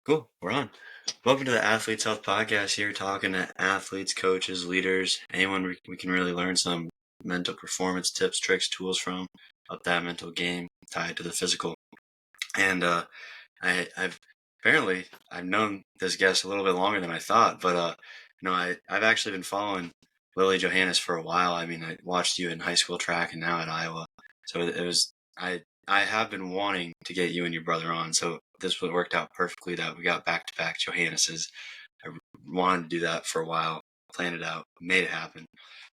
Cool. We're on. Welcome to the Athletes Health Podcast here, talking to athletes, coaches, leaders, anyone we can really learn some mental performance tips, tricks, tools from, up that mental game tied to the physical. And I've apparently I've known this guest a little bit longer than I thought, but I've actually been following Lily Johannes for a while. I mean, I watched you in high school track and now at Iowa, so it was I have been wanting to get you and your brother on. So this worked out perfectly that we got back to back Johannes's. I wanted to do that for a while, planned it out, made it happen.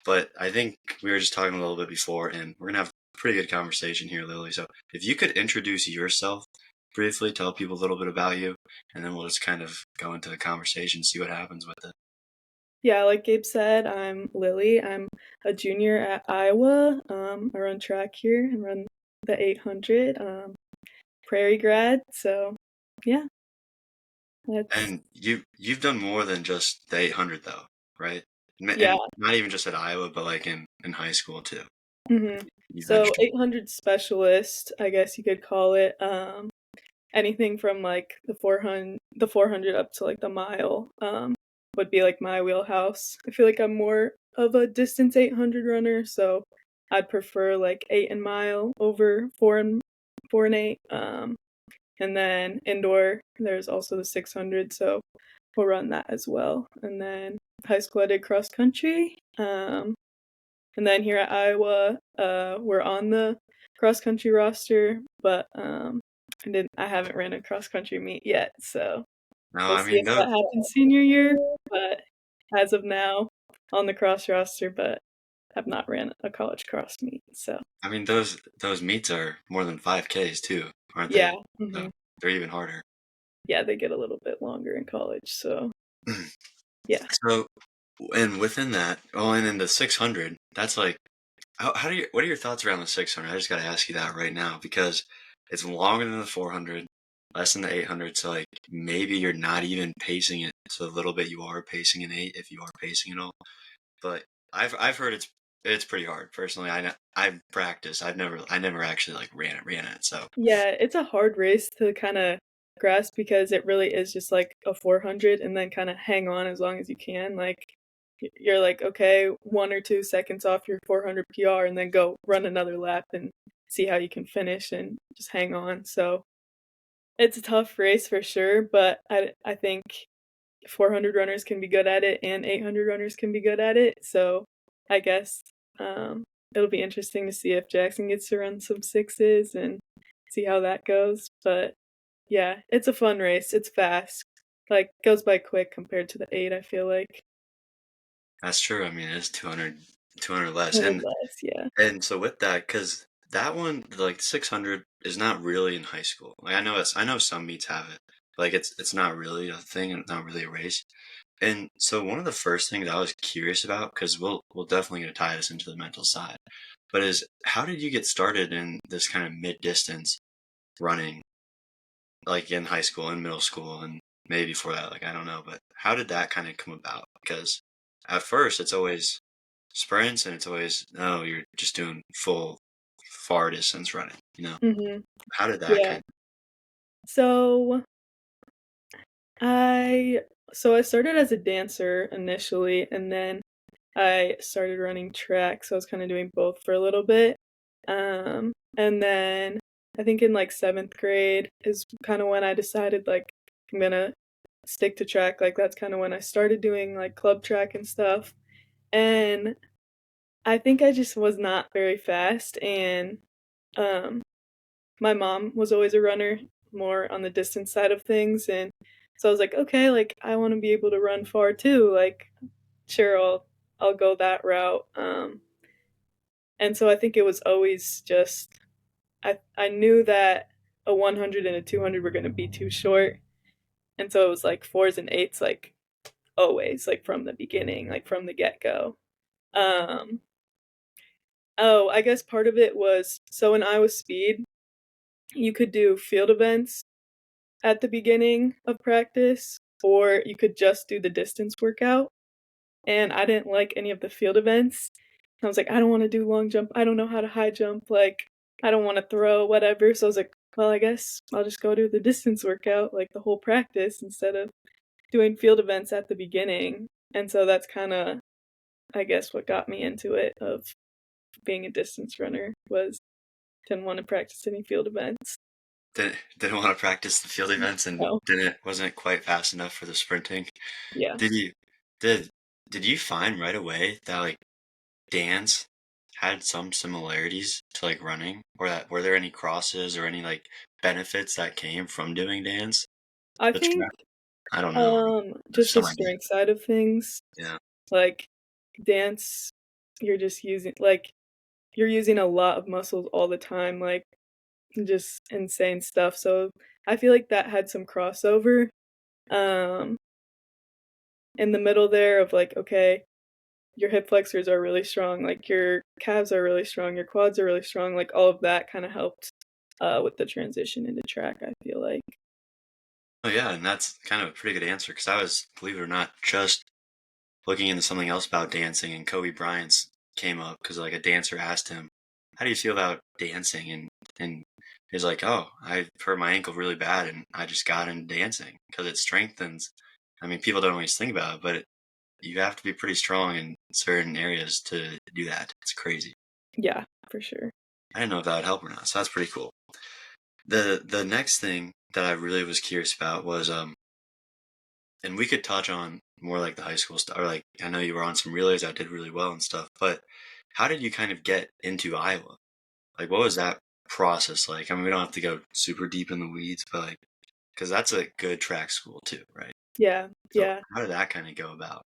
But I think we were just talking a little bit before, and we're gonna have a pretty good conversation here, Lily. So if you could introduce yourself briefly, tell people a little bit about you, and then we'll just kind of go into the conversation, see what happens with it. Yeah, like Gabe said, I'm Lily. I'm a junior at Iowa. I run track here and run the 800 Prairie grad. So, yeah, that's And you've done more than just the 800 though, right? yeah. And not even just at Iowa, but like in high school too. You've had So 800 specialist, I guess you could call it. Anything from like the 400 up to like the mile would be like my wheelhouse. I feel like I'm more of a distance 800 runner, so I'd prefer like 8 and mile over 4 and 8. And then indoor, there's also the 600, so we'll run that as well. And then high school, I did cross country. And then here at Iowa, we're on the cross country roster, but I haven't ran a cross country meet yet, so no, we'll I see mean if that happens senior year. But as of now, on the cross roster, but have not ran a college cross meet. So those meets are more than 5Ks too, aren't yeah, they? So they're even harder. yeah, they get a little bit longer in college. So yeah. So, and within that, oh, and then the 600, that's like, what are your thoughts around the 600? I just got to ask you that right now because it's longer than the 400, less than the 800. So, like, maybe you're not even pacing it. So, a little bit you are pacing an 8 if you are pacing it all. But I've heard it's pretty hard. Personally, I've practiced. I never actually like ran it. So, Yeah, it's a hard race to kind of grasp because it really is just like a 400 and then kind of hang on as long as you can. Like you're like, okay, 1 or 2 seconds off your 400 PR and then go run another lap and see how you can finish and just hang on. So it's a tough race for sure, but I think 400 runners can be good at it and 800 runners can be good at it. So I guess it'll be interesting to see if Jackson gets to run some sixes and see how that goes. But yeah, it's a fun race. It's fast. Like goes by quick compared to the 8, I feel like. that's true. I mean, it's 200 less. 100 And less, yeah. And so with that, because that one, like 600, is not really in high school. Like I know some meets have it. Like it's not really a thing, and it's not really a race. And so one of the first things I was curious about, because we'll definitely gonna tie this into the mental side, but is how did you get started in this kind of mid distance running, like in high school and middle school, and maybe before that, like I don't know, but how did that kind of come about? Because at first it's always sprints, and it's always, no, you're just doing full far distance running, you know? Mhm. How did that Yeah. kind So I I started as a dancer initially and then I started running track, so I was kind of doing both for a little bit. And then I think in like 7th grade is kind of when I decided like I'm gonna stick to track. Like that's kind of when I started doing like club track and stuff. And I think I just was not very fast and um my mom was always a runner, more on the distance side of things, and so I was like, okay, like I want to be able to run far too. Like sure, I'll go that route. And so I think it was always just I knew that a 100 and a 200 were going to be too short, and so it was like fours and eights, like always, like from the beginning, like from the get go. Um, oh, I guess part of it was so in Iowa Speed, you could do field events at the beginning of practice, or you could just do the distance workout. And I didn't like any of the field events. I was like, I don't want to do long jump. I don't know how to high jump. Like, I don't want to throw, whatever. So I was like, well, I guess I'll just go to the distance workout, like the whole practice, instead of doing field events at the beginning. And so that's kind of, I guess, what got me into it of being a distance runner was didn't want to practice any field events. Didn't want to practice the field events and So, wasn't quite fast enough for the sprinting. yeah. Did you did did you find right away that like dance had some similarities to like running, or that were there any crosses or any like benefits that came from doing dance? I The think, track, I don't know. just the Some idea. strength side of things, Yeah. like dance, you're just using, you're using a lot of muscles all the time, like just insane stuff. So I feel like that had some crossover. Um, in the middle there of like, okay, your hip flexors are really strong, like your calves are really strong, your quads are really strong, like all of that kind of helped with the transition into track, I feel like. Oh yeah, and that's kind of a pretty good answer because I was, believe it or not, just looking into something else about dancing, and Kobe Bryant's came up because like a dancer asked him, "How do you feel about dancing?" And he's like, "Oh, I hurt my ankle really bad, and I just got into dancing because it strengthens." I mean, people don't always think about it, but you have to be pretty strong in certain areas to do that. It's crazy. Yeah, for sure. I didn't know if that would help or not, so that's pretty cool. The next thing that I really was curious about was and we could touch on more like the high school stuff, or like I know you were on some relays that did really well and stuff, but how did you kind of get into Iowa? Like, what was that process like? I mean, we don't have to go super deep in the weeds, but like, because that's a good track school too, right? Yeah, So yeah, how did that kind of go about?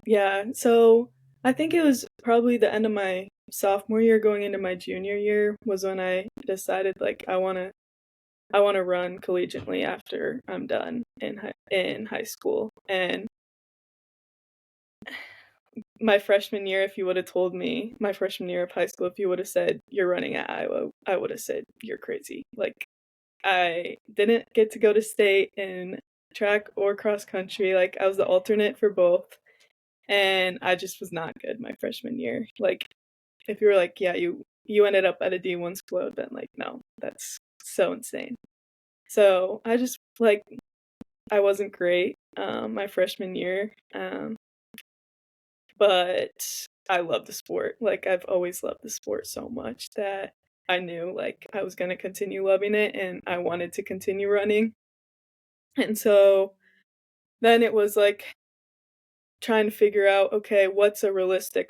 yeah. So I think it was probably the end of my sophomore year going into my junior year was when I decided like I want to run collegiately after I'm done in high school. And my freshman year, if you would have told me my freshman year of high school, if you would have said you're running at Iowa, I would have said you're crazy. Like I didn't get to go to state in track or cross country. Like I was the alternate for both, and I just was not good my freshman year. Like if you were like, yeah, you ended up at a D1 school, I would have been like, no, that's so insane. So I just like I wasn't great my freshman year, but I love the sport. Like I've always loved the sport so much that I knew like I was gonna continue loving it and I wanted to continue running. And so then it was like trying to figure out, okay, what's a realistic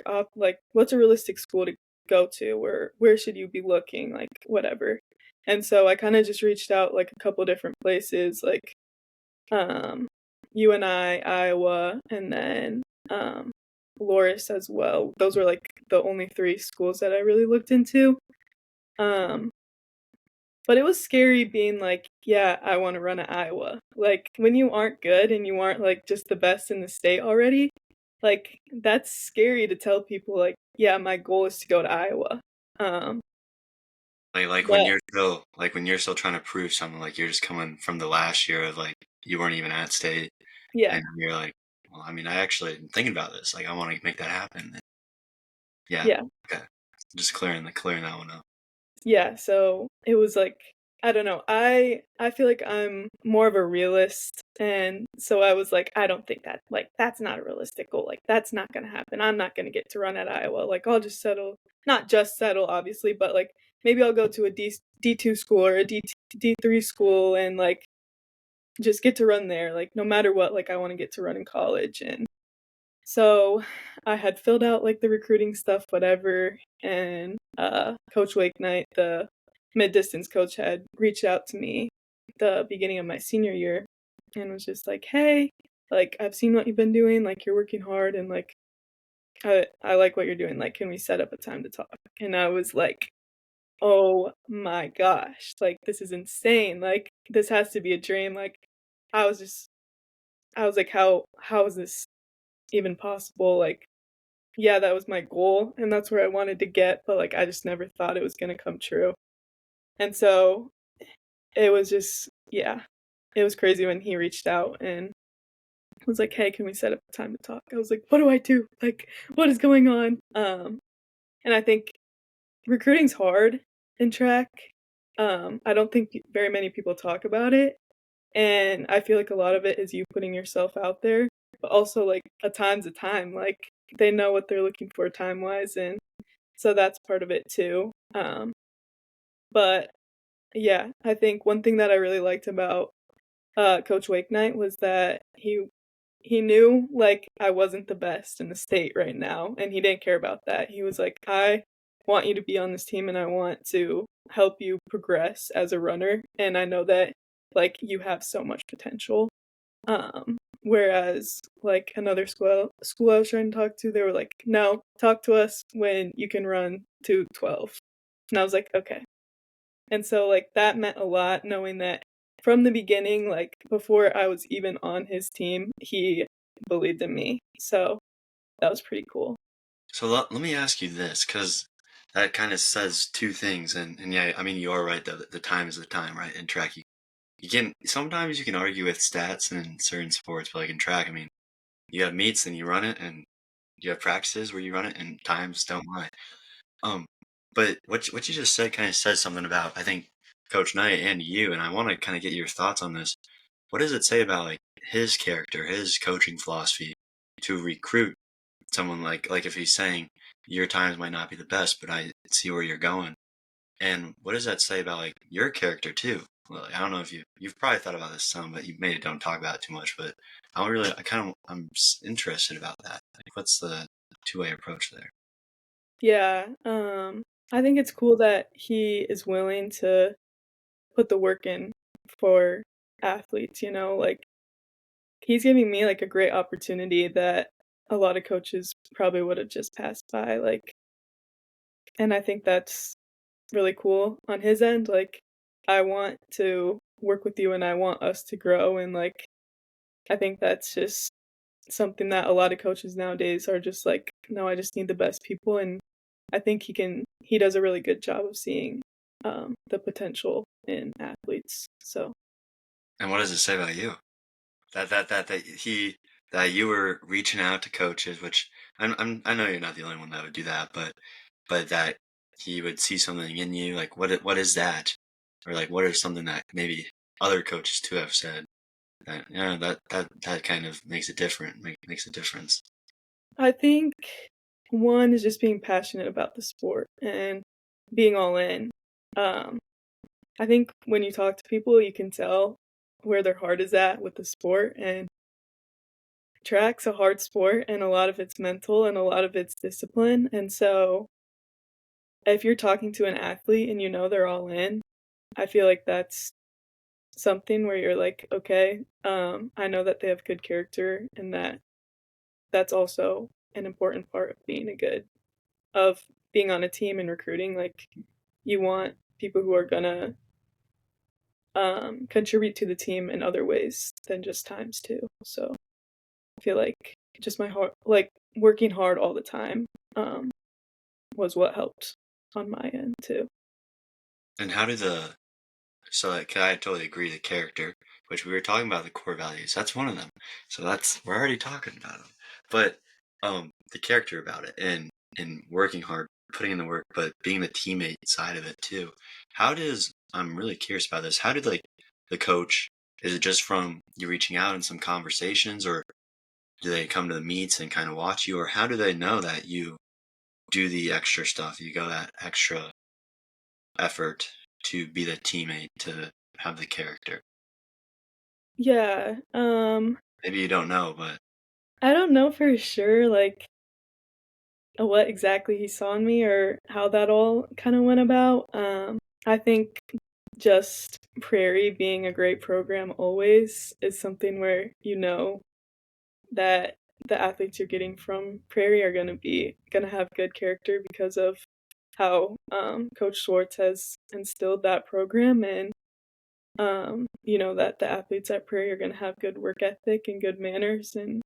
school to go to, or where should you be looking, like whatever. And so I kind of just reached out like a couple different places, like um UNI, Iowa, and then Loris as well. Those were like the only three schools that I really looked into. Um but it was scary being like, yeah, I want to run at Iowa. Like when you aren't good and you aren't like just the best in the state already, like that's scary to tell people like, yeah, my goal is to go to Iowa. Um When but you're still trying to prove something, like you're just coming from the last year of like you weren't even at state, yeah, and you're like, well, I mean, I actually am thinking about this. Like, I want to make that happen. And yeah, yeah. okay, just clearing that one up. Yeah, so it was like I don't know. I feel like I'm more of a realist, and so I was like I don't think that like that's not a realistic goal. Like that's not going to happen. I'm not going to get to run at Iowa. Like I'll just settle, not just settle obviously, but like maybe I'll go to a D2 school or a D3 school and like just get to run there. Like no matter what, like I want to get to run in college. And so I had filled out like the recruiting stuff, whatever, and Coach Wakenight, the mid distance coach, had reached out to me the beginning of my senior year and was just like, hey, like I've seen what you've been doing, like you're working hard and like I like what you're doing. Like, can we set up a time to talk? And I was like, oh my gosh, like this is insane. Like this has to be a dream. Like I was just I was like, how is this even possible? Like yeah, that was my goal and that's where I wanted to get, but like I just never thought it was going to come true. And so it was just yeah, it was crazy when he reached out and was like, "Hey, can we set up a time to talk?" I was like, "What do I do? Like what is going on?" And I think recruiting's hard in track. I don't think very many people talk about it, and I feel like a lot of it is you putting yourself out there, but also, like, a time's a time, like, they know what they're looking for time-wise, and so that's part of it too, but, yeah, I think one thing that I really liked about, Coach Wakenight was that he knew, like, I wasn't the best in the state right now, and he didn't care about that. He was like, "I want you to be on this team, and I want to help you progress as a runner, and I know that, like, you have so much potential." Whereas, like, another school I was trying to talk to, they were like, "No, talk to us when you can run 2:12." And I was like, "Okay." And so, like, that meant a lot knowing that from the beginning, like, before I was even on his team, he believed in me. So, that was pretty cool. So let me ask you this, because that kind of says two things, and yeah, I mean you are right. The time is the time, right? In track, you can sometimes you can argue with stats in certain sports, but like in track, I mean, you have meets and you run it, and you have practices where you run it, and times don't lie. Um, but what you just said kind of says something about I think Coach Knight and you, and I want to kind of get your thoughts on this. What does it say about like his character, his coaching philosophy to recruit someone like if he's saying your times might not be the best, but I see where you're going. And what does that say about like your character too? Well, I don't know if you've probably thought about this some, but you maybe don't talk about it too much. But I'm interested about that. Like, what's the two-way approach there? Yeah, I think it's cool that he is willing to put the work in for athletes, you know? Like, he's giving me, like, a great opportunity that a lot of coaches probably would've just passed by, like, and I think that's really cool on his end, like, I want to work with you and I want us to grow, and, like, I think that's just something that a lot of coaches nowadays are just like, "No, I just need the best people," and I think he does a really good job of seeing, the potential in athletes, so And what does it say about you? That you were reaching out to coaches, which I know you're not the only one that would do that, but that he would see something in you, like what is that, or like what is something that maybe other coaches too have said that yeah that kind of makes it different, makes a difference. I think one is just being passionate about the sport and being all in. Um, I think when you talk to people, you can tell where their heart is at with the sport, and track's a hard sport, and a lot of it's mental and a lot of it's discipline, and so if you're talking to an athlete and you know they're all in, I feel like that's something where you're like, "Okay, I know that they have good character and that that's also an important part of being on a team and recruiting, like, you want people who are gonna, contribute to the team in other ways than just times too, so I feel like just my heart like, working hard all the time, was what helped on my end too. And how do the so like, 'cause I totally agree the character, which we were talking about the core values. That's one of them. So that's we're already talking about them. But the character about it and working hard, putting in the work, but being the teammate side of it too. How does I'm really curious about this. How did like the coach is it just from you reaching out in some conversations or do they come to the meets and kind of watch you or how do they know that you do the extra stuff, you go that extra effort to be the teammate, to have the character? Yeah, Maybe you don't know, but I don't know for sure, like, what exactly he saw in me or how that all kinda went about, I think just Prairie being a great program always is something where you know that the athletes you're getting from Prairie are gonna have good character because of how, Coach Schwartz has instilled that program and, you know, that the athletes at Prairie are gonna have good work ethic and good manners and,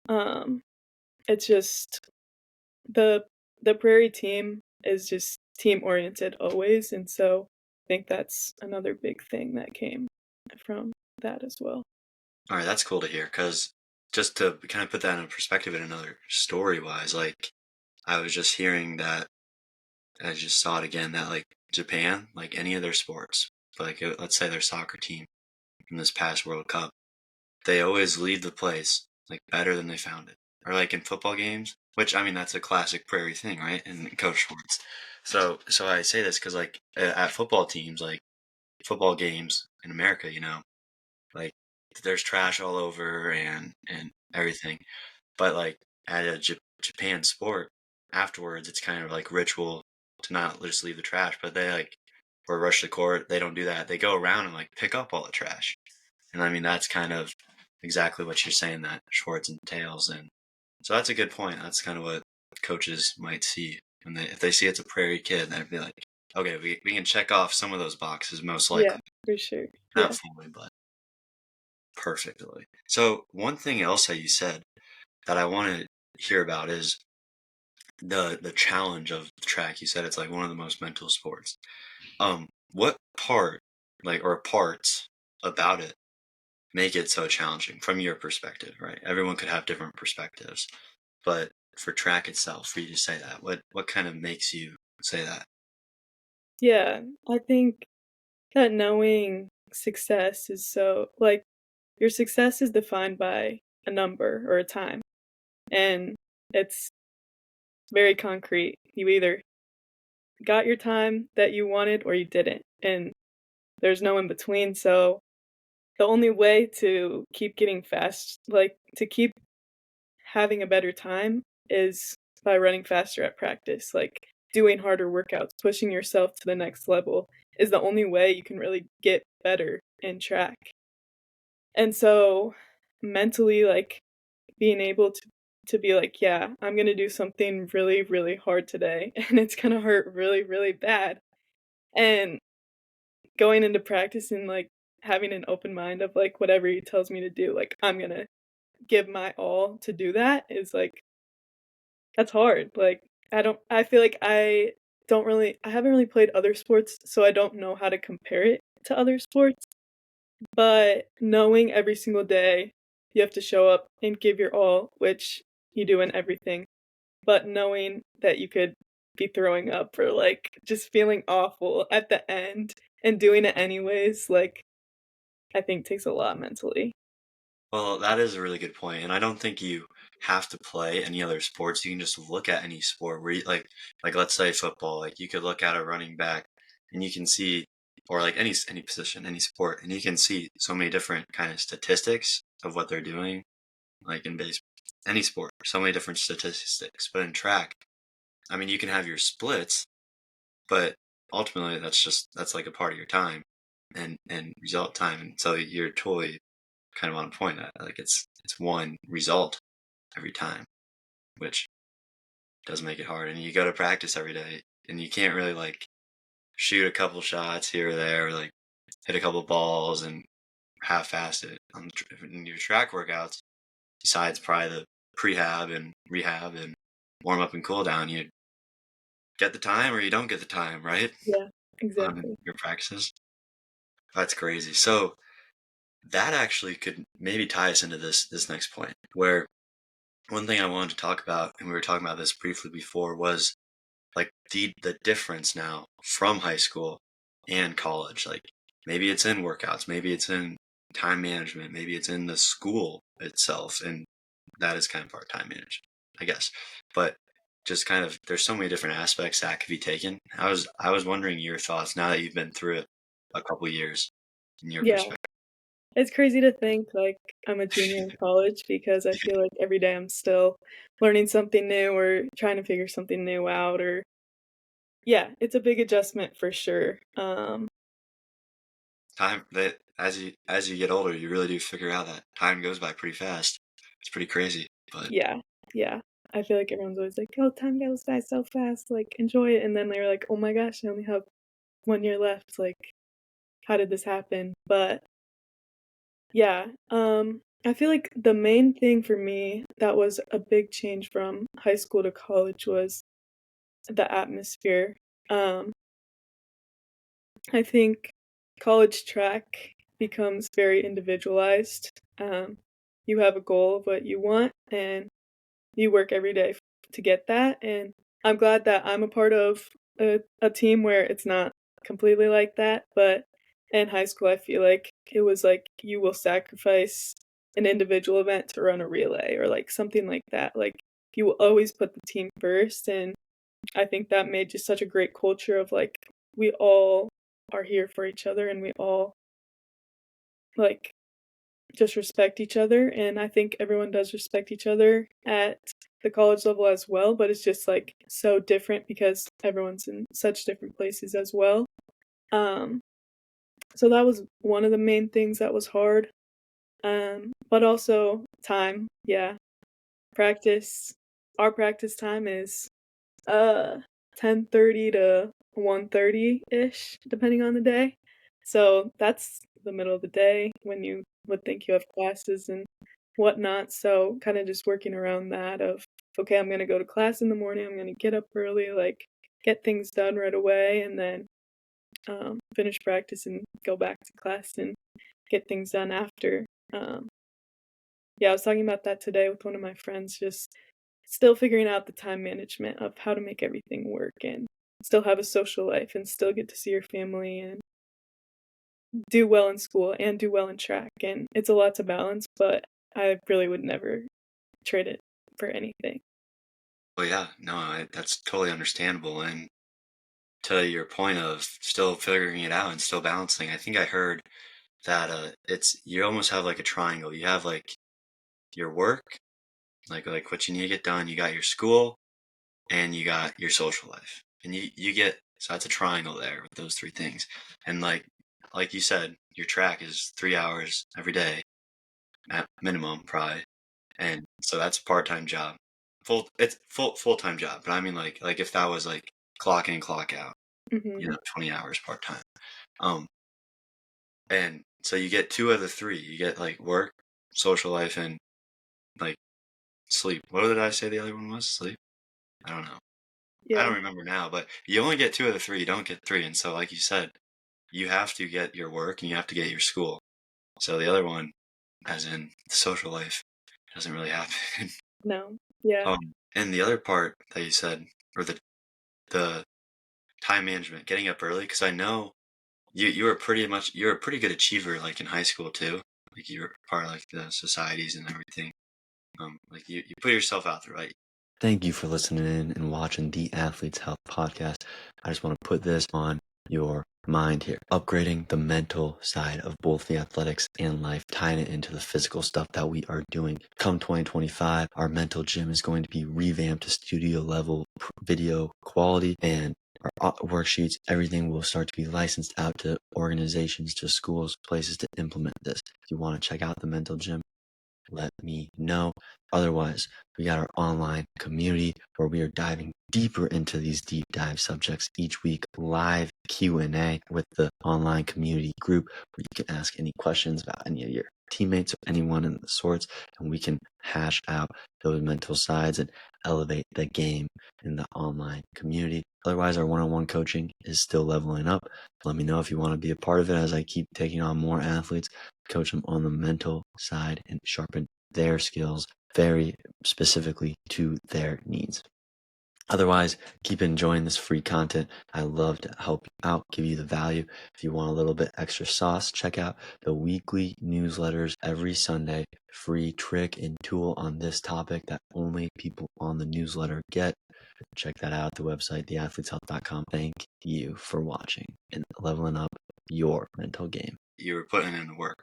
um, it's just the the Prairie team is just team-oriented always, and so I think that's another big thing that came from that as well. all right, that's cool to hear. Because just to kind of put that in perspective in another story wise, like I was just hearing that I just saw it again that like Japan, like any of their sports, like let's say their soccer team from this past World Cup, they always leave the place like better than they found it. Or like in football games, which I mean that's a classic Prairie thing, right? In coach sports. So I say this because like at football teams, like football games in America, like there's trash all over and everything. But like at a Japan sport, afterwards it's kind of like ritual to not just leave the trash, but they like or rush the court. They don't do that. They go around and like pick up all the trash. And I mean that's kind of exactly what you're saying that Schwartz entails. And so that's a good point. That's kind of what coaches might see when if they see it's a Prairie kid, they'd be like, okay, we can check off some of those boxes most Yeah, likely. for sure. Not Yeah. fully, but perfectly. So one thing else that you said that I want to hear about is the challenge of track. You said it's like one of the most mental sports. What part, like, or parts about it make it so challenging from your perspective, right? Everyone could have different perspectives, but for track itself, for you to say that, what kind of makes you say that? Yeah, I think that knowing success is so like, your success is defined by a number or a time, and it's very concrete. You either got your time that you wanted or you didn't, and there's no in between, so the only way to keep getting fast like, to keep having a better time is by running faster at practice, like, doing harder workouts, pushing yourself to the next level is the only way you can really get better in track. And so, mentally, like, being able to be like, "Yeah, I'm gonna do something really, really hard today, and it's gonna hurt really, really bad." And going into practice and, like, having an open mind of, like, whatever he tells me to do, like, I'm gonna give my all to do that is, like, that's hard. Like, I feel like I haven't really played other sports, so I don't know how to compare it to other sports, but knowing every single day you have to show up and give your all, which you do in everything, but knowing that you could be throwing up or, like, just feeling awful at the end and doing it anyways, like, I think takes a lot mentally. Well, that is a really good point, and I don't think you have to play any other sports. You can just look at any sport where you like let's say football, like you could look at a running back and you can see, or like any position, any sport, and you can see so many different kind of statistics of what they're doing, like in base, any sport, so many different statistics. But in track, I mean, you can have your splits, but ultimately that's like a part of your time and result time, and so you're totally kind of on point. Like it's one result every time, which does make it hard. And you go to practice every day, and you can't really like shoot a couple shots here or there, or like hit a couple balls and half-ass it in your track workouts. Besides probably the prehab and rehab and warm up and cool down, you get the time or you don't get the time, right? Yeah, On exactly. your practices. That's crazy. So that actually could maybe tie us into this next point, where one thing I wanted to talk about, and we were talking about this briefly before, was like the difference now from high school and college. Like maybe it's in workouts, maybe it's in time management, maybe it's in the school itself, and that is kind of part time management, I guess. But just kind of there's so many different aspects that could be taken. I was wondering your thoughts now that you've been through it a couple years in your Yeah. perspective. It's crazy to think, like, I'm a junior in college because I feel like every day I'm still learning something new or trying to figure something new out or yeah, it's a big adjustment for sure. Time that as you get older, you really do figure out that time goes by pretty fast. It's pretty crazy, but Yeah, yeah. I feel like everyone's always like, "Oh, time goes by so fast, like, enjoy it," and then they're like, "Oh my gosh, I only have 1 year left, like, how did this happen?" But yeah, I feel like the main thing for me that was a big change from high school to college was the atmosphere. Um, I think college track becomes very individualized. You have a goal of what you want, and you work every day to get that. And I'm glad that I'm a part of a team where it's not completely like that, but in high school, I feel like it was like you will sacrifice an individual event to run a relay or like something like that. Like you will always put the team first, and I think that made just such a great culture of like we all are here for each other and we all like just respect each other, and I think everyone does respect each other at the college level as well, but it's just like so different because everyone's in such different places as well. Um so that was one of the main things that was hard. But also time. Yeah. Practice. Our practice time is uh 10:30 to 1:30 ish depending on the day. So that's the middle of the day when you would think you have classes and whatnot. So kind of just working around that of okay, I'm gonna go to class in the morning, I'm gonna get up early, like get things done right away, and then finish practice and go back to class and get things done after. Um, yeah, I was talking about that today with one of my friends, just still figuring out the time management of how to make everything work and still have a social life and still get to see your family and do well in school and do well in track. And it's a lot to balance, but I really would never trade it for anything. Well, yeah, no, that's totally understandable. And to your point of still figuring it out and still balancing, I think I heard that it's you almost have like a triangle. You have like your work, like what you need to get done. You got your school, and you got your social life, and you get so that's a triangle there with those three things. And like you said, your track is 3 hours every day at minimum, probably, and so that's a part-time job. It's full-time job, but I mean like if that was like clock in, clock out, Hmm. 20 hours part-time. Um, and so you get two of the three. You get like work, social life, and like sleep. What did I say the other one was? Sleep? I don't know. I Yeah. don't remember now, but you only get two of the three. You don't get three. And so, like you said, you have to get your work and you have to get your school. So the other one, as in the social life, doesn't really happen. No. Yeah. And the other part that you said, or the time management, getting up early, because I know you were you're a pretty good achiever, like in high school too. Like you were part of like the societies and everything. Like you put yourself out there, right? Thank you for listening in and watching the Athlete's Health Podcast. I just want to put this on your mind here. Upgrading the mental side of both the athletics and life, tying it into the physical stuff that we are doing. Come 2025, our mental gym is going to be revamped to studio level video quality, and our worksheets, everything will start to be licensed out to organizations, to schools, places to implement this. If you want to check out the mental gym, let me know. Otherwise, we got our online community where we are diving deeper into these deep dive subjects each week, live Q&A with the online community group where you can ask any questions about any of your teammates or anyone in the sorts, and we can hash out those mental sides and elevate the game in the online community. Otherwise, our one-on-one coaching is still leveling up. Let me know if you want to be a part of it as I keep taking on more athletes, coach them on the mental side, and sharpen their skills very specifically to their needs. Otherwise, keep enjoying this free content. I love to help you out, give you the value. If you want a little bit extra sauce, check out the weekly newsletters every Sunday. Free trick and tool on this topic that only people on the newsletter get. Check that out at the website, theathleteshealth.com. Thank you for watching and leveling up your mental game. You were putting in the work,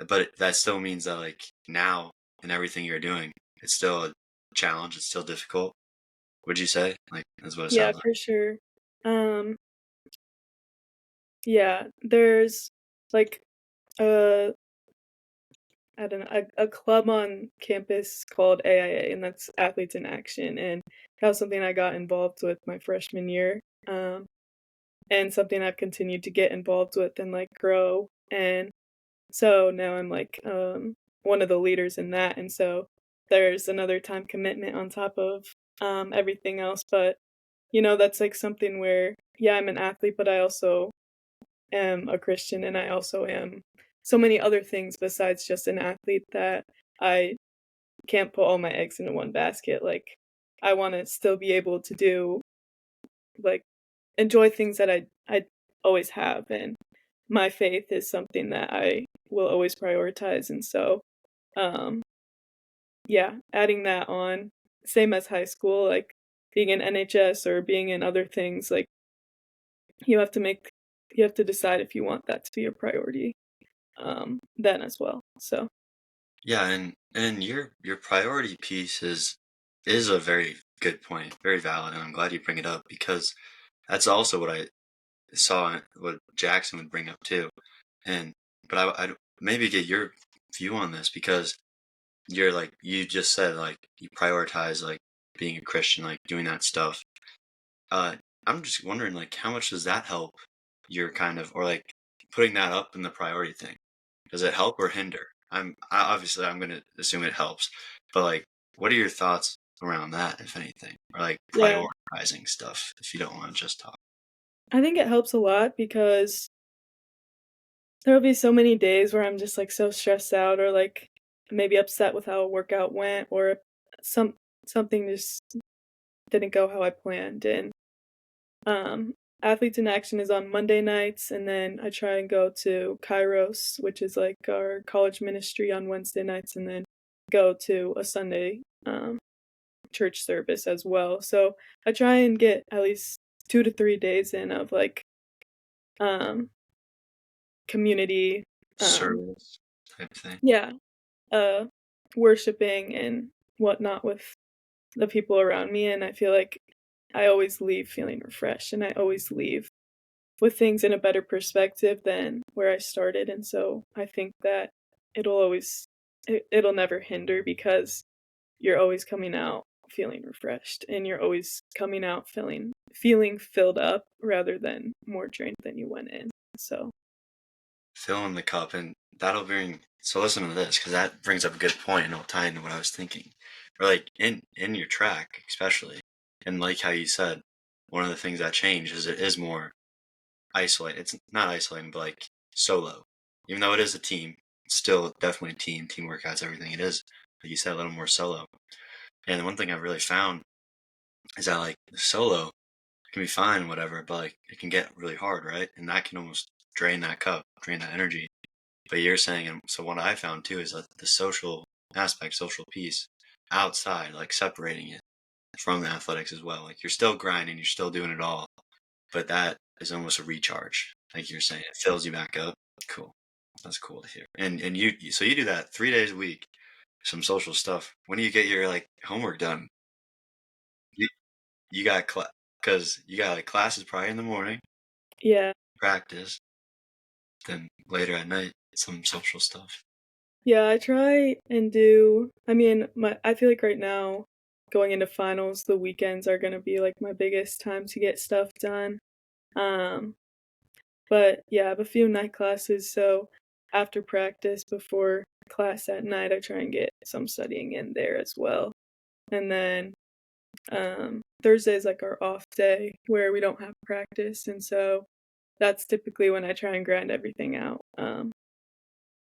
but that still means that like now in everything you're doing, it's still a challenge. It's still difficult. Would you say? Like that's what it Yeah, sounds like. for sure. Um, yeah, there's like a I don't know, a club on campus called AIA, and that's Athletes in Action, and that was something I got involved with my freshman year, and something I've continued to get involved with and like grow. And so now I'm like one of the leaders in that, and so there's another time commitment on top of everything else. But that's like something where yeah, I'm an athlete, but I also am a Christian and I also am so many other things besides just an athlete that I can't put all my eggs into one basket. Like I want to still be able to do like enjoy things that I always have, and my faith is something that I will always prioritize, and so, um, yeah, adding that on, same as high school, like, being in NHS or being in other things, like, you have to make you have to decide if you want that to be a priority, then as well, so, Yeah, and your priority piece is a very good point, very valid, and I'm glad you bring it up because that's also what I saw what Jackson would bring up too. And but I'd maybe get your view on this because you're like you just said like you prioritize like being a Christian, like doing that stuff. Uh, I'm just wondering like how much does that help your kind of or like putting that up in the priority thing? Does it help or hinder? Obviously I'm gonna assume it helps, but like, what are your thoughts around that, if anything, or like yeah. prioritizing stuff if you don't want to just talk? I think it helps a lot because there'll be so many days where I'm just, like, so stressed out or, like, maybe upset with how a workout went or some something just didn't go how I planned, and, um, Athletes in Action is on Monday nights, and then I try and go to Kairos, which is, like, our college ministry on Wednesday nights, and then go to a Sunday, church service as well, so I try and get at least 2 to 3 days in of, like, um, community, um Service type thing. yeah, uh, worshiping and whatnot with the people around me, and I feel like I always leave feeling refreshed, and I always leave with things in a better perspective than where I started, and so I think that it'll always it'll never hinder because you're always coming out feeling refreshed, and you're always coming out feeling filled up rather than more drained than you went in, so Fill in the cup, and that'll bring. So listen to this, because that brings up a good point, and it'll tie into what I was thinking. Or like in your track, especially, and like how you said, one of the things that changed is it is more isolated. It's not isolating, but like solo. Even though it is a team, it's still definitely a team. Team workouts, everything. It is, like you said, a little more solo. And the one thing I've really found is that like the solo can be fine, whatever, but like it can get really hard, right? And that can almost drain that cup, drain that energy. But you're saying, and so what I found too is that the social aspect, social piece outside, like separating it from the athletics as well. Like you're still grinding, you're still doing it all, but that is almost a recharge. Like you're saying, it fills you back up. Cool. That's cool to hear. And so you do that 3 days a week, some social stuff. When do you get your like homework done? You, you got because you got like classes probably in the morning, yeah. practice, then later at night, some social stuff. Yeah, I try and do I mean, I feel like right now, going into finals, the weekends are gonna be, like, my biggest time to get stuff done. Um, but, yeah, I have a few night classes, so after practice, before class at night, I try and get some studying in there as well. And then, Thursday's, like, our off day where we don't have practice, and so that's typically when I try and grind everything out.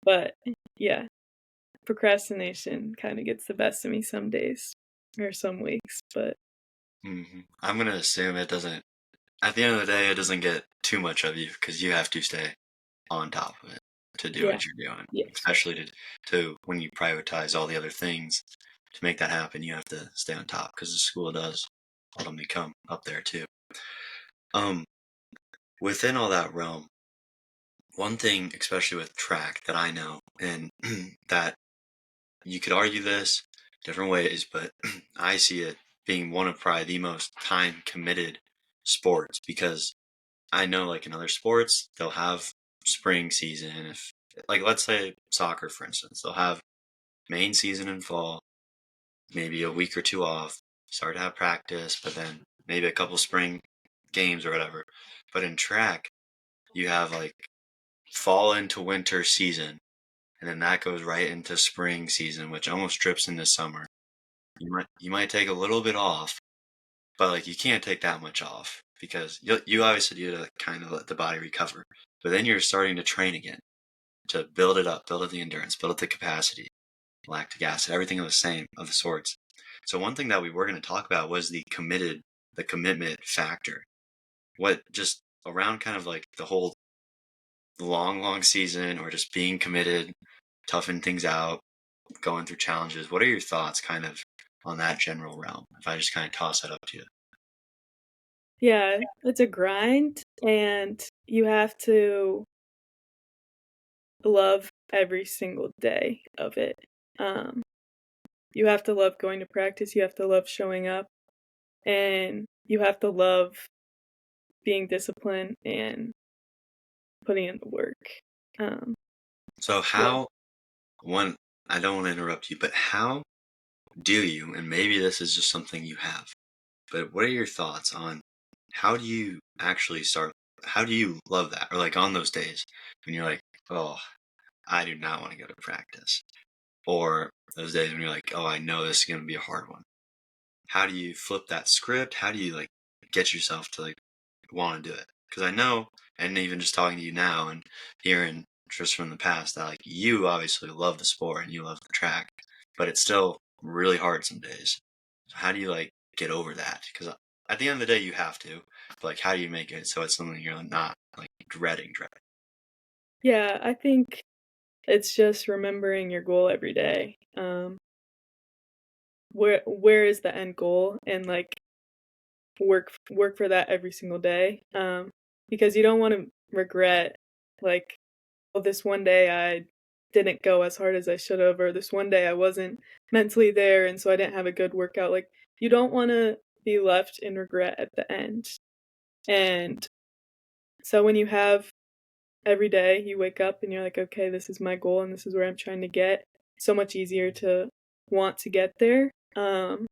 But, yeah. Procrastination kinda gets the best of me some days or some weeks, but I'm gonna assume it doesn't. At the end of the day, it doesn't get too much of you because you have to stay on top of it to do yeah, what you're doing, yes. especially to when you prioritize all the other things to make that happen. You have to stay on top because the school does ultimately come up there too. Um, within all that realm, one thing, especially with track, that I know, and that you could argue this different ways, but I see it being one of probably the most time committed sports because I know like in other sports, they'll have spring season. If like, let's say soccer, for instance, they'll have main season in fall, maybe a week or two off, start to have practice, but then maybe a couple spring games or whatever. But in track, you have like fall into winter season, and then that goes right into spring season, which almost drips into summer. You might take a little bit off, but like you can't take that much off because you obviously do to kind of let the body recover. But then you're starting to train again to build up the endurance, build up the capacity, lactic acid, everything of the same of the sorts. So one thing that we were going to talk about was the commitment factor. What just around kind of like the whole long season or just being committed, toughing things out, going through challenges, what are your thoughts kind of on that general realm? If I just kind of toss that up to you. Yeah, it's a grind, and you have to love every single day of it. Um, you have to love going to practice, you have to love showing up, and you have to love being disciplined and putting in the work. Um, So yeah. how, one, I don't want to interrupt you, but how do you, and maybe this is just something you have, but what are your thoughts on how do you actually start? How do you love that? Or like on those days when you're like, oh, I do not want to go to practice. Or those days when you're like, oh, I know this is going to be a hard one. How do you flip that script? How do you like get yourself to like want to do it? Because I know, and even just talking to you now and hearing just from the past that like you obviously love the sport and you love the track, but it's still really hard some days. So how do you like get over that? Because at the end of the day, you have to. But like, how do you make it so it's something you're not like dreading? Yeah, I think it's just remembering your goal every day. Where is the end goal, and like work for that every single day. Because you don't want to regret like, well, this one day I didn't go as hard as I should have, or this one day I wasn't mentally there, and so I didn't have a good workout. Like, you don't want to be left in regret at the end. And so when you have every day you wake up and you're like, okay, this is my goal and this is where I'm trying to get, so much easier to want to get there. And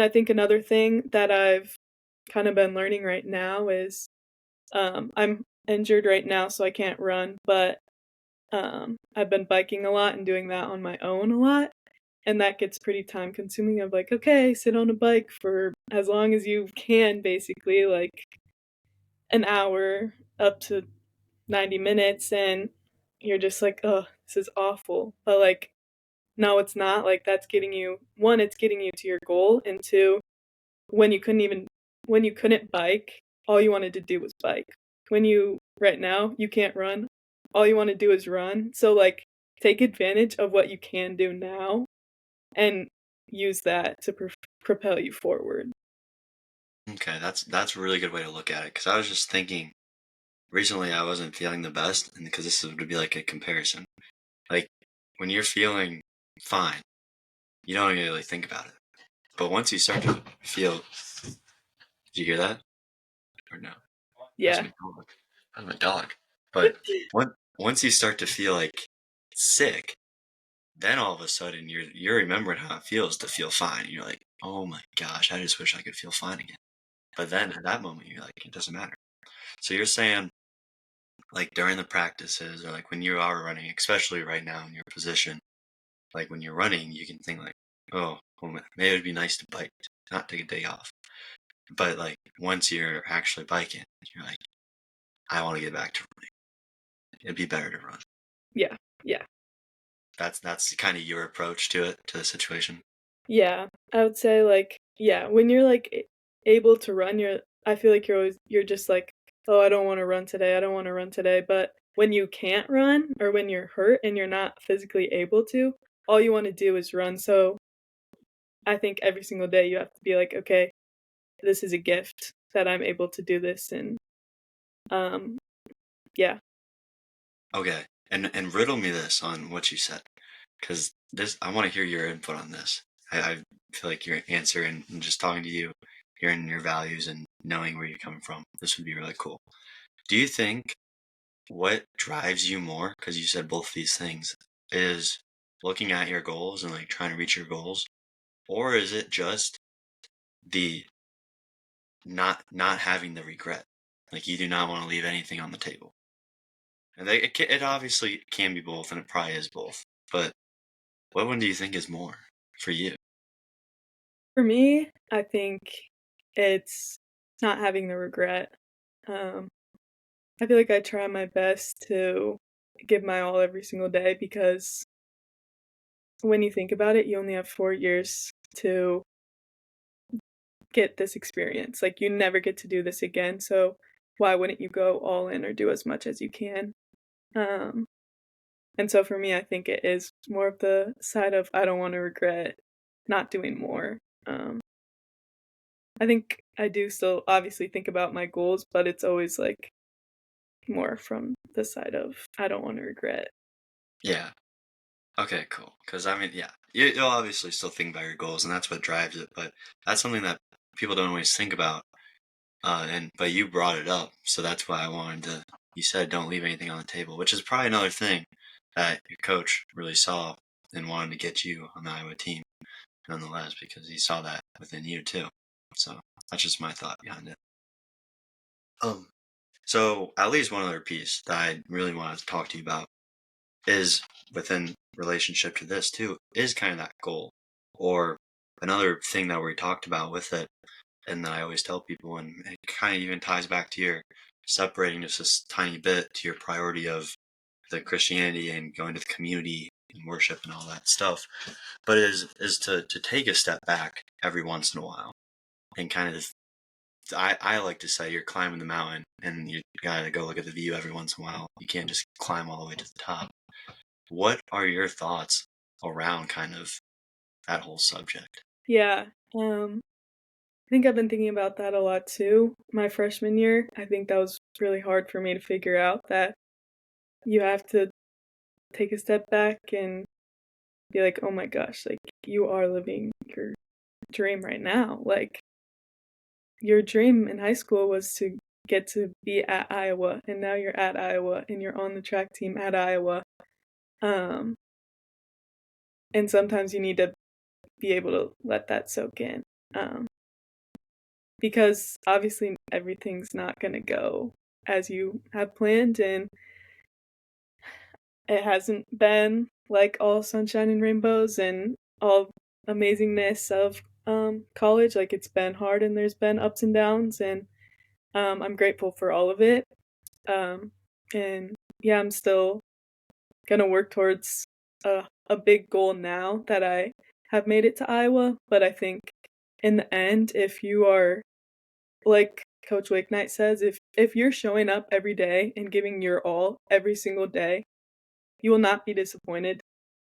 I think another thing that I've kind of been learning right now is I'm injured right now, so I can't run, but I've been biking a lot and doing that on my own a lot. And that gets pretty time consuming of like, okay, sit on a bike for as long as you can, basically, like an hour up to 90 minutes. And you're just like, oh, this is awful. But like, no, it's not. Like, that's getting you, one, it's getting you to your goal. And two, when you couldn't even when you couldn't bike, all you wanted to do was bike. When you right now you can't run, all you want to do is run. So like, take advantage of what you can do now and use that to propel you forward. Okay, that's a really good way to look at it. Because I was just thinking recently I wasn't feeling the best, and because this would be like a comparison. Like when you're feeling fine, you don't really think about it. But once you start to feel, did you hear that or no? That's Yeah. my dog. That's my dog. But once you start to feel like sick, then all of a sudden you're remembering how it feels to feel fine. You're like, oh my gosh, I just wish I could feel fine again. But then at that moment, you're like, it doesn't matter. So you're saying, like during the practices or like when you are running, especially right now in your position, like when you're running, you can think like, oh, well, maybe it'd be nice to bike, not take a day off. But like once you're actually biking, you're like, I want to get back to running. It'd be better to run. Yeah. Yeah. That's kind of your approach to it, to the situation. Yeah. I would say like, yeah, when you're like able to run, I feel like you're just like, oh, I don't want to run today. I don't want to run today. But when you can't run or when you're hurt and you're not physically able to, all you want to do is run. So I think every single day you have to be like, okay, this is a gift that I'm able to do this. And um, yeah. Okay, and riddle me this on what you said, because this I want to hear your input on this. I feel like your answer and just talking to you, hearing your values and knowing where you're coming from, this would be really cool. Do you think what drives you more, because you said both these things, is looking at your goals and like trying to reach your goals, or is it just the not having the regret, like you do not want to leave anything on the table? And it obviously can be both, and it probably is both. But what one do you think is more for you? For me, I think it's not having the regret. Um, I feel like I try my best to give my all every single day because when you think about it, you only have 4 years to get this experience. Like, you never get to do this again. So why wouldn't you go all in or do as much as you can? And so for me, I think it is more of the side of I don't want to regret not doing more. I think I do still obviously think about my goals, but it's always like more from the side of I don't want to regret. Yeah. Okay, cool. Because I mean, yeah, you'll obviously still think about your goals, and that's what drives it. But that's something that people don't always think about. But you brought it up, so that's why I wanted to. You said don't leave anything on the table, which is probably another thing that your coach really saw and wanted to get you on the Iowa team, nonetheless, because he saw that within you too. So that's just my thought behind it. Um, so at least one other piece that I really wanted to talk to you about is within relationship to this too, is kind of that goal. Or another thing that we talked about with it, and that I always tell people, and it kind of even ties back to your separating just this tiny bit to your priority of the Christianity and going to the community and worship and all that stuff, but is to take a step back every once in a while and kind of I like to say you're climbing the mountain and you gotta go look at the view every once in a while. You can't just climb all the way to the top. What are your thoughts around kind of that whole subject? Yeah. I think I've been thinking about that a lot too. My freshman year, I think that was really hard for me to figure out that you have to take a step back and be like, "Oh my gosh, like you are living your dream right now." Like your dream in high school was to get to be at Iowa, and now you're at Iowa and you're on the track team at Iowa. Um, and sometimes you need to be able to let that soak in. Um, because obviously everything's not going to go as you have planned, and it hasn't been like all sunshine and rainbows and all amazingness of college. Like it's been hard and there's been ups and downs, and I'm grateful for all of it. Um, and yeah, I'm still gonna work towards a big goal now that I have made it to Iowa. But I think in the end, if you are like Coach Wakenight says, if you're showing up every day and giving your all every single day, you will not be disappointed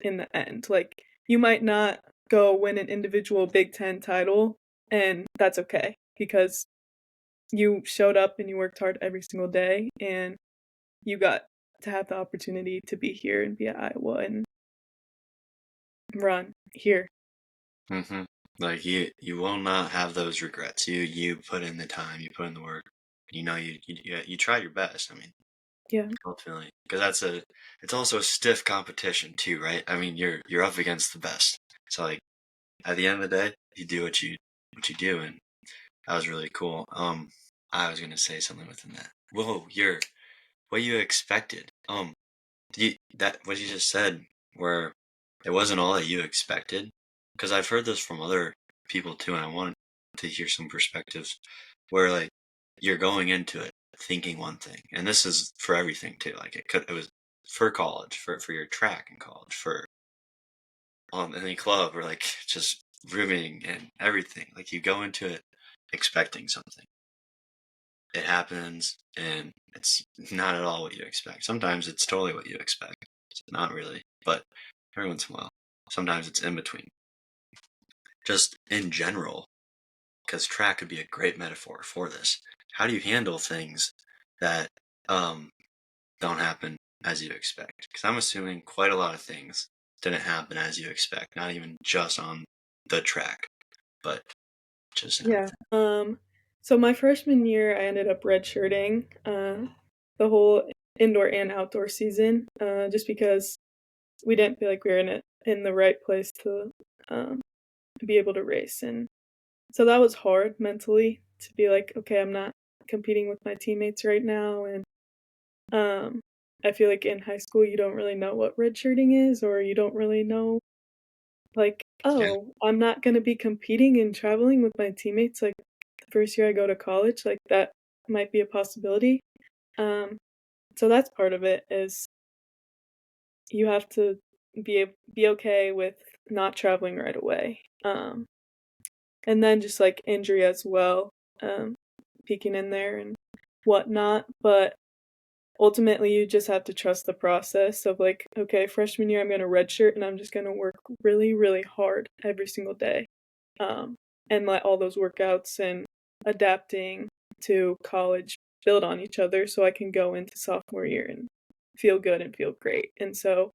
in the end. Like you might not go win an individual Big Ten title, and that's okay because you showed up and you worked hard every single day, and you got to have the opportunity to be here and be at Iowa and run here. Mm-hmm. Like you will not have those regrets. You put in the time, you put in the work. You know you tried your best. I mean, Yeah. ultimately, because it's also a stiff competition too, right? I mean, you're up against the best. So like at the end of the day, you do what you do, and that was really cool. I was gonna say something within that. Whoa, you're what you expected. That what you just said, where it wasn't all that you expected, because I've heard this from other people too, and I wanted to hear some perspectives where like you're going into it thinking one thing, and this is for everything too. Like it was for college, for your track in college, for any club or like just rooming and everything. Like you go into it expecting something. It happens and it's not at all what you expect. Sometimes it's totally what you expect. It's not really, but every once in a while, sometimes it's in between. Just in general, because track could be a great metaphor for this. How do you handle things that don't happen as you expect? Because I'm assuming quite a lot of things didn't happen as you expect, not even just on the track, but just in Yeah. everything. So my freshman year, I ended up redshirting the whole indoor and outdoor season, just because we didn't feel like we were in the right place um, to be able to race, and so that was hard mentally to be like, okay, I'm not competing with my teammates right now, and um, I feel like in high school you don't really know what redshirting is, or you don't really know like, Yeah. oh, I'm not gonna be competing and traveling with my teammates like the first year I go to college, like that might be a possibility. Um, so that's part of it is you have to be okay with not traveling right away. And then just like injury as well, peeking in there, and whatnot, but ultimately you just have to trust the process of like, okay, freshman year I'm going to redshirt and I'm just going to work really, really hard every single day. Um, and let all those workouts and adapting to college build on each other so I can go into sophomore year and feel good and feel great. And so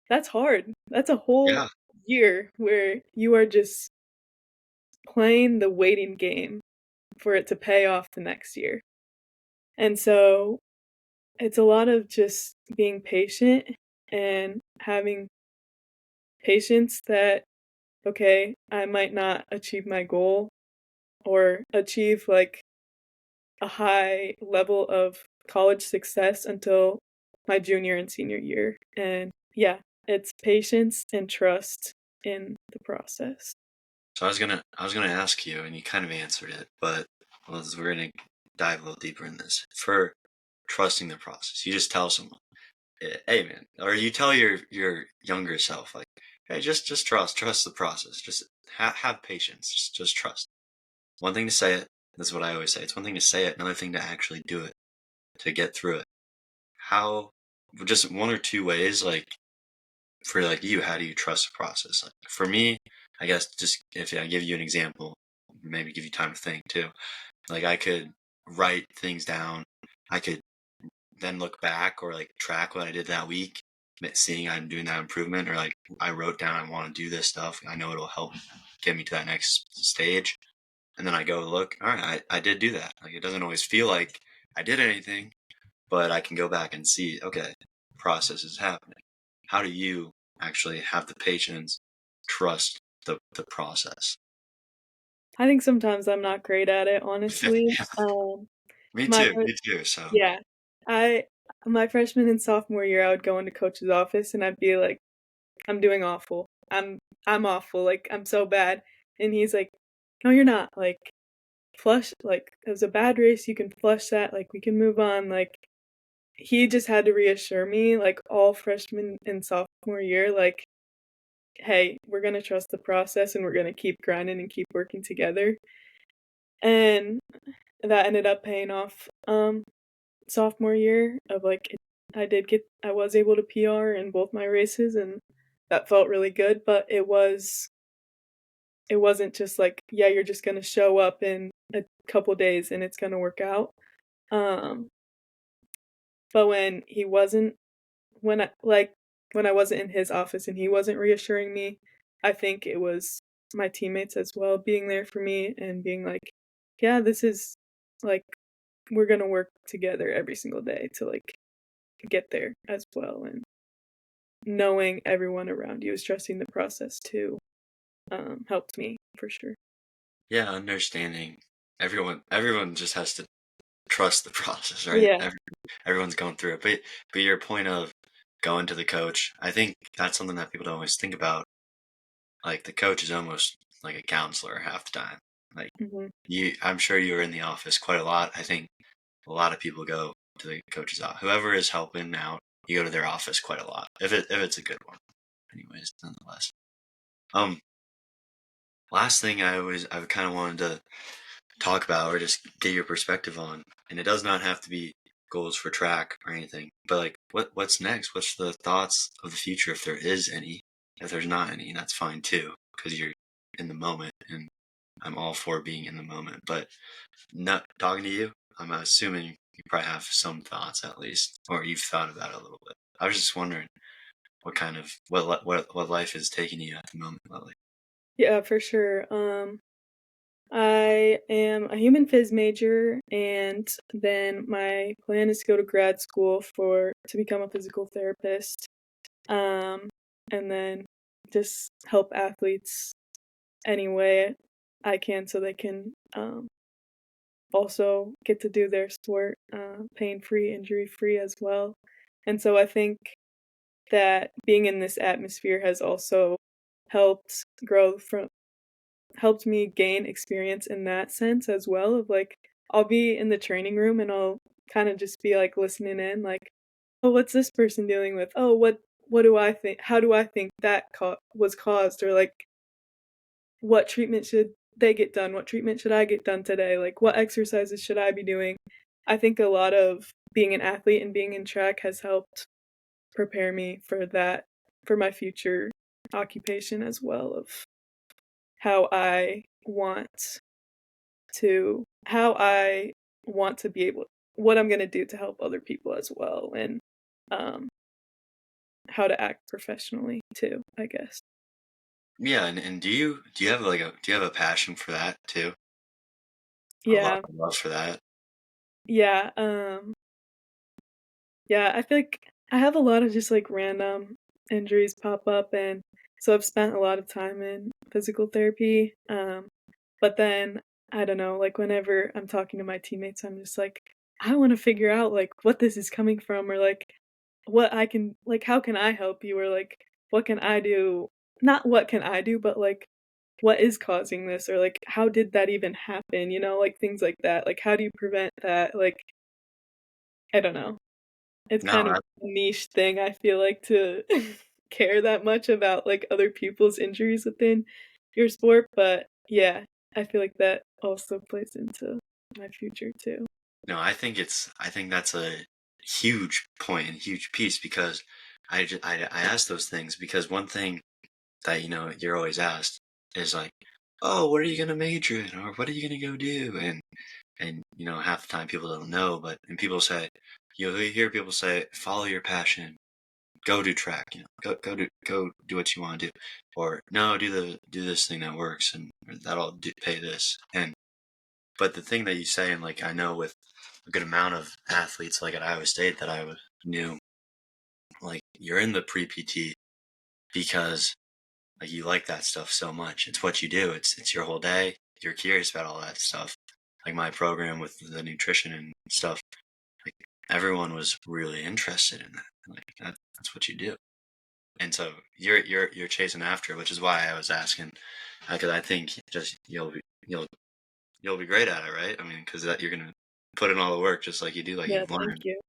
that's hard. That's a whole Yeah. year where you are just playing the waiting game for it to pay off the next year. And so it's a lot of just being patient and having patience that, okay, I might not achieve my goal or achieve like a high level of college success until my junior and senior year. And yeah, it's patience and trust in the process. So I was gonna ask you, and you kind of answered it, but we're gonna dive a little deeper in this. For trusting the process, you just tell someone, "Hey, man," or you tell your younger self, like, "Hey, just trust the process. Just have patience. Just trust." One thing to say it. That's what I always say. It's one thing to say it, another thing to actually do it, to get through it. How, just one or two ways, like for like you, how do you trust the process? Like for me, I guess just if I give you an example, maybe give you time to think too. Like I could write things down. I could then look back or like track what I did that week, seeing I'm doing that improvement, or like I wrote down I want to do this stuff. I know it'll help get me to that next stage. And then I go look, all right, I did do that. Like it doesn't always feel like I did anything, but I can go back and see, okay, process is happening. How do you actually have the patience, trust the process? I think sometimes I'm not great at it, honestly. Yeah, My me too. So Yeah. I my freshman and sophomore year, I would go into coach's office and I'd be like, "I'm doing awful. I'm awful. Like I'm so bad." And he's like, "No, you're not. Like flush. Like it was a bad race. You can flush that. Like we can move on." Like he just had to reassure me, like all freshman and sophomore year, like, "Hey, we're gonna trust the process and we're gonna keep grinding and keep working together." And that ended up paying off. Sophomore year of like I was able to PR in both my races and that felt really good, but it wasn't just like, yeah, you're just gonna show up in a couple days and it's gonna work out. Um, but when I wasn't in his office and he wasn't reassuring me, I think it was my teammates as well being there for me and being like, yeah, this is like we're gonna work together every single day to like get there as well, and knowing everyone around you is trusting the process too, helped me for sure. yeah, understanding everyone just has to trust the process, right? Yeah. Everyone's going through it. But your point of going to the coach, I think that's something that people don't always think about. Like the coach is almost like a counselor half the time. Like Mhm. I'm sure you were in the office quite a lot. I think a lot of people go to the coach's office. Whoever is helping out, you go to their office quite a lot. If it's a good one, anyways, nonetheless. Um, last thing I kind of wanted to talk about or just get your perspective on, and it does not have to be goals for track or anything, but like what's next? What's the thoughts of the future if there is any? If there's not any, that's fine too, because you're in the moment, and I'm all for being in the moment. But not talking to you, I'm assuming you probably have some thoughts at least, or you've thought about it a little bit. I was just wondering what kind of what life is taking you at the moment, Lily. Yeah, for sure. I am a human phys major, and then my plan is to go to grad school for to become a physical therapist, um, and then just help athletes any way I can so they can, also get to do their sport, pain-free, injury-free as well. And so I think that being in this atmosphere has also helped grow from helped me gain experience in that sense as well of like I'll be in the training room and I'll kind of just be like listening in like, "Oh, what's this person dealing with? Oh, what do I think? How do I think that was caused?" Or like, "What treatment should they get done? What treatment should I get done today? Like, what exercises should I be doing?" I think a lot of being an athlete and being in track has helped prepare me for that, for my future occupation as well, of how I want how I want to be able what I'm gonna do to help other people as well, and um, how to act professionally too, I guess. Yeah, and do you have do you have a passion for that too? Yeah, A love for that? yeah, yeah, I feel like I have a lot of just, like, random injuries pop up, and so I've spent a lot of time in physical therapy, but then, I don't know, like, whenever I'm talking to my teammates, I'm just like, "I wanna figure out, like, what this is coming from or, like, what I can like, how can I help you?" Or, like, "What can I do?" Not what can I do, but, like, "What is causing this?" Or, like, "How did that even happen?" You know, like, things like that, like, "How do you prevent that?" Like, I don't know. It's No, kind of a niche thing, I feel like, to care that much about, like, other people's injuries within your sport, but yeah, I feel like that also plays into my future too. no, I think that's a huge point and huge piece because I ask those things because one thing that, you're always asked is like, "Oh, what are you gonna major in?" Or, "What are you gonna go do?" And, half the time people don't know, but and people say you'll hear people say, "Follow your passion. Go do track, go do what you wanna do." Or, "No, do this thing that works, and that'll pay this." But the thing that you say, and, like, I know with a good amount of athletes, like, at Iowa State that knew, like, you're in the pre-PT because, like, you like that stuff so much. It's what you do. It's your whole day. You're curious about all that stuff. Like, my program with the nutrition and stuff, like, everyone was really interested in that. Like, that's what you do. And so you're chasing after it, which is why I was asking, because I think just you'll be great at it, right? I mean, because that you're gonna put in all the work just like you do, like Yeah, you've thank learned. you.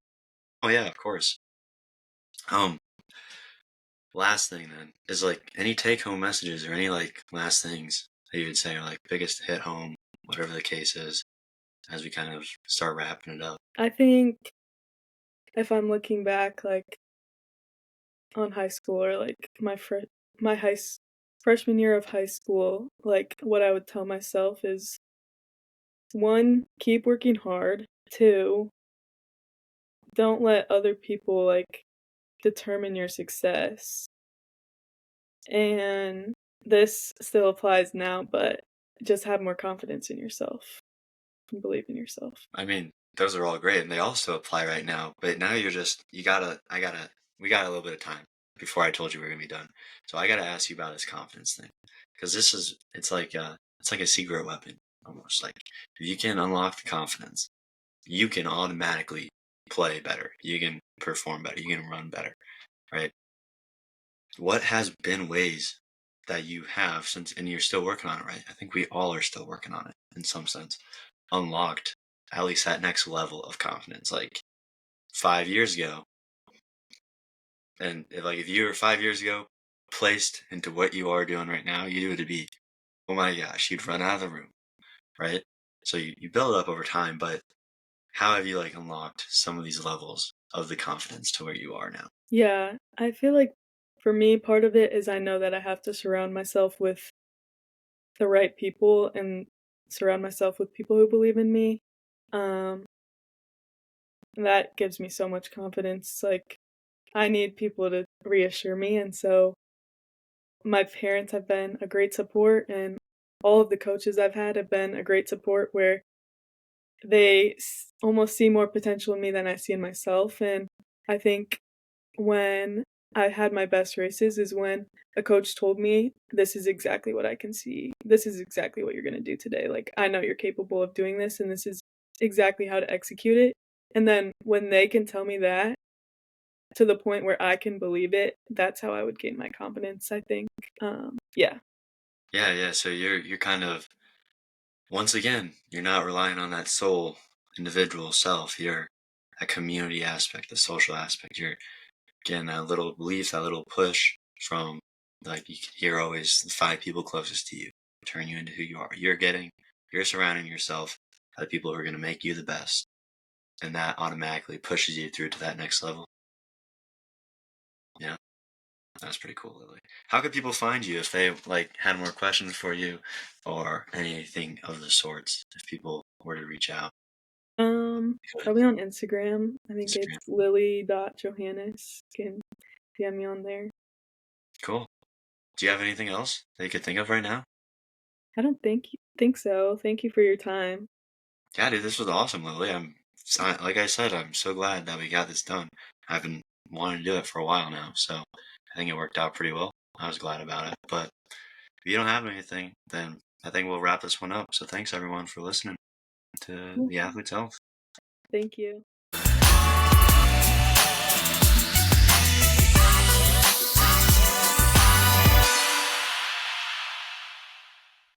Oh yeah, of course. Um, last thing then is like any take home messages or any like last things that you would say are like biggest hit home, whatever the case is, as we kind of start wrapping it up. I think if I'm looking back, like, on high school or, like, my freshman year of high school, like, what I would tell myself is, 1, keep working hard, 2, don't let other people, like, determine your success. And this still applies now, but just have more confidence in yourself and believe in yourself. I mean, those are all great, and they also apply right now. But now we got a little bit of time before I told you we are gonna be done. So I gotta ask you about this confidence thing, because it's like a secret weapon almost. Like if you can unlock the confidence, you can automatically play better. You can perform better. You can run better, right? What has been ways that you have since, and you're still working on it, right? I think we all are still working on it in some sense unlocked at least that next level of confidence. Like 5 years ago, and if you were 5 years ago placed into what you are doing right now, you would be, oh my gosh, you'd run out of the room, right? So you build up over time, but how have you like unlocked some of these levels of the confidence to where you are now? Yeah, I feel like for me, part of it is I know that I have to surround myself with the right people and surround myself with people who believe in me. Um, that gives me so much confidence. Like, I need people to reassure me, and so my parents have been a great support, and all of the coaches I've had have been a great support where they almost see more potential in me than I see in myself. And I think when I had my best races is when a coach told me, "This is exactly what I can see. This is exactly what you're going to do today. Like, I know you're capable of doing this, and this is exactly how to execute it." And then when they can tell me that to the point where I can believe it, that's how I would gain my confidence, I think. Yeah. Yeah, yeah. So you're kind of once again, you're not relying on that sole individual self. You're a community aspect, the social aspect. You're getting that little belief, that little push from like you can hear always the 5 people closest to you turn you into who you are. You're surrounding yourself by the people who are going to make you the best. and that automatically pushes you through to that next level. Yeah, that's pretty cool, Lily. How could people find you if they had more questions for you or anything of the sorts? If people were to reach out, Probably on Instagram. I think Instagram. it's Lily.Johannes. You can DM me on there. Cool. Do you have anything else that you could think of right now? I don't think so. Thank you for your time. Yeah, dude, this was awesome, Lily. Like I said, I'm so glad that we got this done. I've been wanting to do it for a while now, so I think it worked out pretty well. I was glad about it. But if you don't have anything, then I think we'll wrap this one up. So thanks everyone for listening to Yeah, the Athlete's Health. thank you.